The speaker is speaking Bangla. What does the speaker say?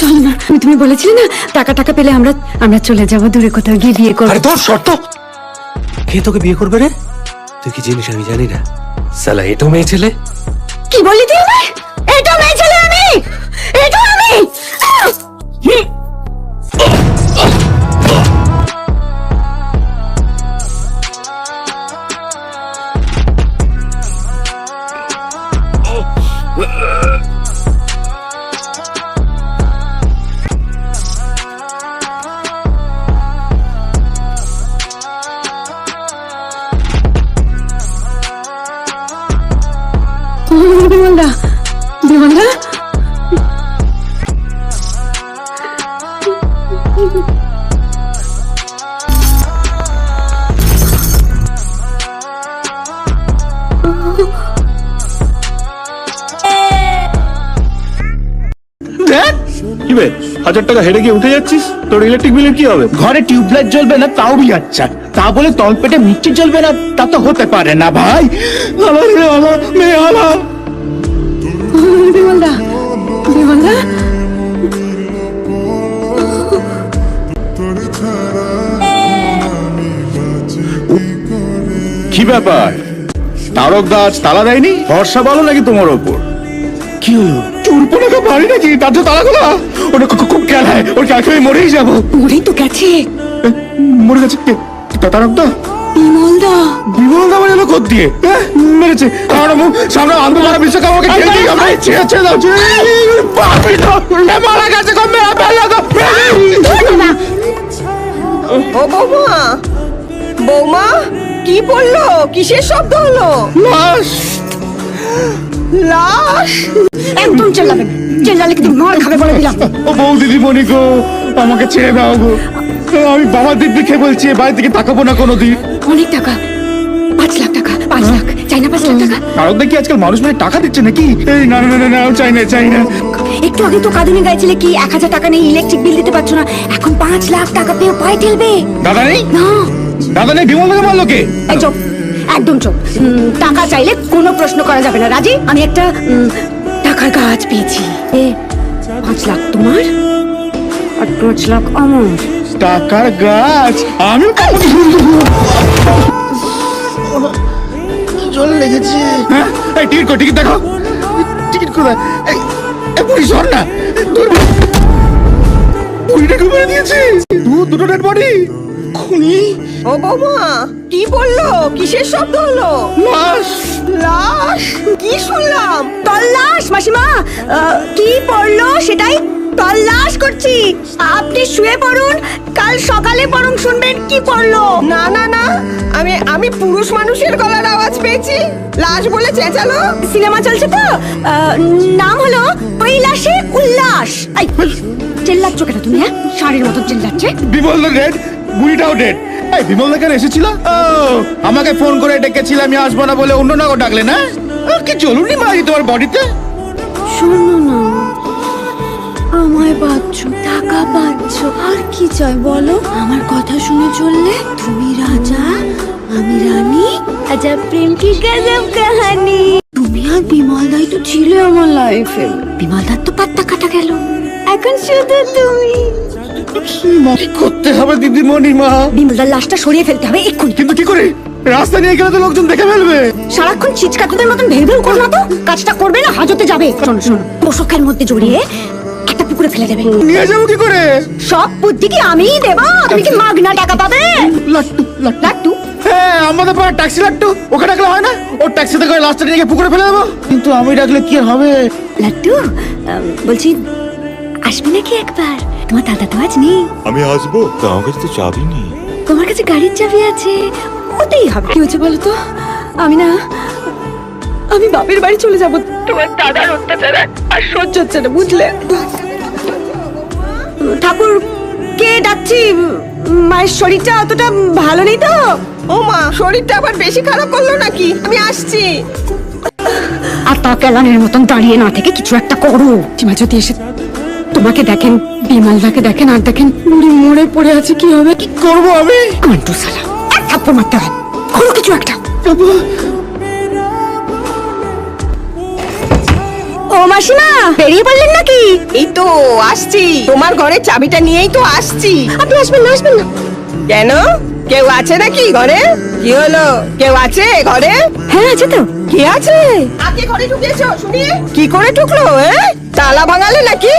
চলো না, তুমি বলেছিলে না টাকা পেলে আমরা চলে যাবো দূরে কোথাও গিয়ে বিয়ে করবো। আরে তোর শর্ত কে তোকে বিয়ে করবে রে? তুই কি জিনিস আমি জানি না? সালা এটো মেয়ে ছেলে। কি বললি তুই আমায়? এটা মেয়ে ছেলে আমি, এটা আমি। বিমলদা, বিমলদা, কি বে 1000 টাকা হেডে গিয়ে উঠে যাচ্ছিস? তোর ইলেকট্রিক বিলের কি হবে? ঘরে টিউবলাইট জ্বলবে না তাও भी अच्छा, তা বলে তলপেটে মিষ্টি জ্বলবে না তা তো হতে পারে না ভাই। বিমলদা, বিমলদা, কি ব্যাপার, তারক দাস তালা দেয়নি? ভরসা বলো নাকি তোমার ওপর? কি হলো, চুরপোনাকে বাড়ি নাকি তার যে তালা খোলা? ওটা খুব খেয়াল হয়, ওর খেয়াল খেয়ে মরেই যাবো। মরেই তো গেছে। মরে গেছে কে? তারক দা? বিমলদা, বিমলদা মানে এলো কোথ দিয়ে? মেরেছে কারণ সামনে আনবো মারা বিশ্বকাপ আমাকে খেয়ে দিয়ে আমরা ছেড়ে দাও। বাপরে মারা গেছে কম মেরা বেলা গো। ও বৌমা, বৌমা কি বললো? কিসের শব্দ হলো? লাশ, লাশ? একদম চেল্লাবেন, চেল্লালে কিন্তু মার খাবে বলে দিলাম। ও বউ দিদিমণি গো, আমাকে ছেড়ে দাও গো। আমি বাবা দিব্যি খেয়ে বলছি, বাড়ি থেকে তাকাবো না কোনোদিন। অনেক টাকা, 5 লাখ টাকা, 5 লাখ চাই না? 5 লাখ টাকা? কারণ দেখি আজকাল মানুষ মানে টাকা দিচ্ছে নাকি? এই না না না না, চাই না চাই না। একটু আগে তো কাঁদুনি গাইছিলে কি 1000 টাকা নেই, ইলেকট্রিক বিল দিতে পারছো না, এখন 5 লাখ টাকা পেয়ে পায়ে ঠেলবে? দাদা নেই? না, দাদা নেই, বিমল দাদা মারলো কে? এই চুপ, একদম চুপ। টাকা চাইলে কোনো প্রশ্ন করা যাবে না। রাজি? আমি একটা টাকার গাছ পেয়েছি। 5 লাখ তোমার আর 5 লাখ আমার। টাকার গাছ? আমি জল লেগেছে। হ্যাঁ, এই টিকিট কো, টিকিট দেখো। টিকিট কোথায়? এই পুলিশ ধর না। পুলিশটাকে মেরে দিয়েছে। দুটো ডেড বডি। খুনি। ও বৌমা কি বললো? কিসের শব্দ হলো? লাশ। লাশ? কি শুনলাম? তল্লাশ মাসিমা, কি পড়লো সেটাই তল্লাশ করছি। আপনি শুয়ে পড়ুন, কাল সকালে বরং শুনবেন কি পড়লো। না না না, আমি পুরুষ মানুষের গলার আওয়াজ পেয়েছি। লাশ বলে চেঁচালো। সিনেমা চলছে তো, নাম হলো কৈলাসে উল্লাস। এই, চেল্লাচ্ছ কেন তুমি? হ্যাঁ, ষাঁড়ের মতো চেল্লাচ্ছে। বিমল দা ডেড, বুড়িটাও ডেড। এই বিমল দা কেন এসেছিল? ও, আমাকে ফোন করে ডেকেছিল আমি আসবো না বলে, অন্য নাও ডাকলে না? কি চলুনি মারি তোমার বডিতে? শোনো না, আমায় পাচ্ছ, টাকা পাচ্ছ, আর কি চাই বলো? আমার কথা শুনে চললে তুমি রাজা, আমি রানী। আচ্ছা, প্রেম কি গজব কাহানি। তুমি আর বিমলদাই তো ছিলে আমার লাইফে। বিমলদার তো পাত্তা কাটা গেল, এখন শুধু তুমি। কি করতে হবে দিদিমণি মা? বিমলদার লাশটা সরিয়ে ফেলতে হবে এক্ষুনি। কিন্তু কি করে? রাস্তা নিয়ে গেলে তো লোকজন দেখে ফেলবে। সারাক্ষণ ছিচকাতুদের মতন ভেউ ভেউ করো না তো, কাজটা করবে না হাজতে যাবে। শোনো শোনো, তোষকের মধ্যে জড়িয়ে একটা পুকুরে ফেলে দেবে। নিয়ে যাবো কি করে? সব বুদ্ধি কি আমিই দেবো? তুমি কি মাগনা টাকা পাবে? লাট্টু লাট্টু। লাট্টু? হ্যাঁ, আমাদের পাড়ার ট্যাক্সি লাট্টু, ওকে ডাকলে হয় না? ওর ট্যাক্সিতে করে লাস্টে নিয়ে গিয়ে পুকুরে ফেলে দেবো। কিন্তু আমি ডাকলে কি আর হবে? লাট্টু, বলছি আসবে নাকি একবার? তোমার দাদা তো আজ নেই। আমি আসবো, তা আমার কাছে তো চাবি নেই। তোমার কাছে গাড়ির চাবি আছে, ওতেই হবে। কি হয়েছে বলো তো? আমি বাপের বাড়ি চলে যাবো। তোমার দাদার অত্যাচার আর সহ্য হচ্ছে না, বুঝলে? ঠাকুর কে ডাকছি, মায়ের শরীরটা অতটা ভালো নেই তো। ও মা, শরীরটা আবার বেশি খারাপ করলো নাকি? আমি আসছি। আর তা কেলানের মতন দাঁড়িয়ে না থেকে কিছু একটা করো। সীমা যদি এসে তোমাকে দেখেন, বিমলদাকে দেখেন, আর দেখেন বুড়ি মরে পড়ে আছে, কি হবে? কি করবো আমি? কন্টু সালা, এক থাপ্পড় মারতে হয়, করো কিছু একটা। ও ও মাসিমা, বেরিয়ে পড়লেন নাকি? এই তো আসছি, তোমার ঘরের চাবিটা নিয়েই তো আসছি। আপনি আসবেন না, আসবেন না। কেন, কেউ আছে নাকি ঘরে? কি হলো, কেউ আছে ঘরে? হ্যাঁ, আছে তো। কি আছে? আগে ঘরে ঢুকেছো শুনি? কি করে ঢুকলো? তালা ভাঙালে নাকি?